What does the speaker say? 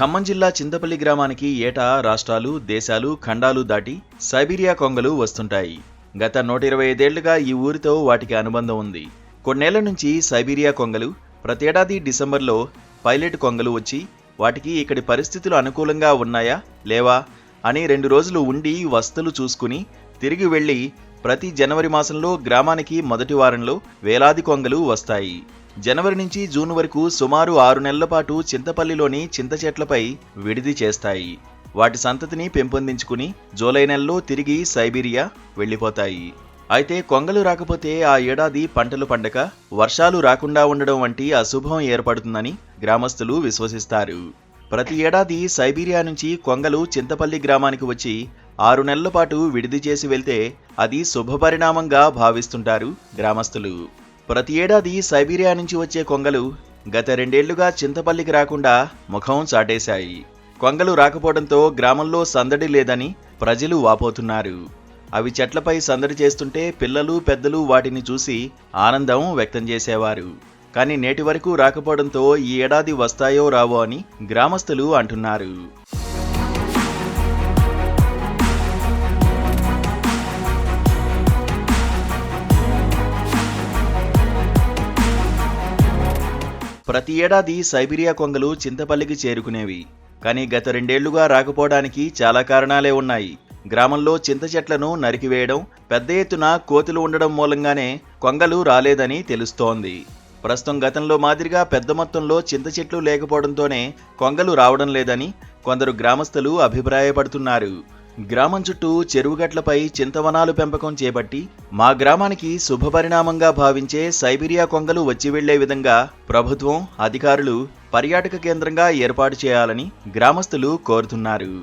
ఖమ్మం జిల్లా చింతపల్లి గ్రామానికి ఏటా రాష్ట్రాలు, దేశాలు, ఖండాలు దాటి సైబీరియా కొంగలు వస్తుంటాయి. గత 125 ఏళ్లుగా ఈ ఊరితో వాటికి అనుబంధం ఉంది. కొన్నేళ్ల నుంచి సైబీరియా కొంగలు ప్రతేడాది డిసెంబర్లో పైలట్ కొంగలు వచ్చి వాటికి ఇక్కడి పరిస్థితులు అనుకూలంగా ఉన్నాయా లేవా అని 2 రోజులు ఉండి వసతులు చూసుకుని తిరిగి వెళ్లి ప్రతి జనవరి మాసంలో గ్రామానికి మొదటి వారంలో వేలాది కొంగలు వస్తాయి. జనవరి నుంచి జూన్ వరకు సుమారు 6 నెలల పాటు చింతపల్లిలోని చింత చెట్లపై విడిది చేస్తాయి. వాటి సంతతిని పెంపొందించుకుని జూలై నెలలో తిరిగి సైబీరియా వెళ్లిపోతాయి. అయితే కొంగలు రాకపోతే ఆ ఏడాది పంటలు పండక వర్షాలు రాకుండా ఉండడం వంటి అశుభం ఏర్పడుతుందని గ్రామస్తులు విశ్వసిస్తారు. ప్రతి ఏడాది సైబీరియా నుంచి కొంగలు చింతపల్లి గ్రామానికి వచ్చి 6 నెలల పాటు విడిది చేసి వెళ్తే అది శుభపరిణామంగా భావిస్తుంటారు గ్రామస్తులు. ప్రతి ఏడాది సైబీరియా నుంచి వచ్చే కొంగలు గత 2 ఏళ్లుగా చింతపల్లికి రాకుండా ముఖం చాటేశాయి. కొంగలు రాకపోవడంతో గ్రామంలో సందడి లేదని ప్రజలు వాపోతున్నారు. అవి చెట్లపై సందడి చేస్తుంటే పిల్లలు పెద్దలు వాటిని చూసి ఆనందం వ్యక్తం చేసేవారు. కానీ నేటి వరకు రాకపోవడంతో ఈ ఏడాది వస్తాయో రావో అని గ్రామస్తులు అంటున్నారు. ప్రతి ఏడాది సైబీరియా కొంగలు చింతపల్లికి చేరుకునేవి. కానీ గత 2 ఏళ్లుగా రాకపోవడానికి చాలా కారణాలే ఉన్నాయి. గ్రామంలో చింత చెట్లను నరికివేయడం, పెద్ద ఎత్తున కోతులు ఉండడం మూలంగానే కొంగలు రాలేదని తెలుస్తోంది. ప్రస్తుతం గతంలో మాదిరిగా పెద్ద మొత్తంలో చింత చెట్లు లేకపోవడంతోనే కొంగలు రావడం లేదని కొందరు గ్రామస్తులు అభిప్రాయపడుతున్నారు. గ్రామం చుట్టూ చెరువుగట్లపై చింతవనాలు పెంపకం చేపట్టి మా గ్రామానికి శుభపరిణామంగా భావించే సైబీరియా కొంగలు వచ్చి వెళ్లే విధంగా ప్రభుత్వం, అధికారులు పర్యాటక కేంద్రంగా ఏర్పాటు చేయాలని గ్రామస్తులు కోరుతున్నారు.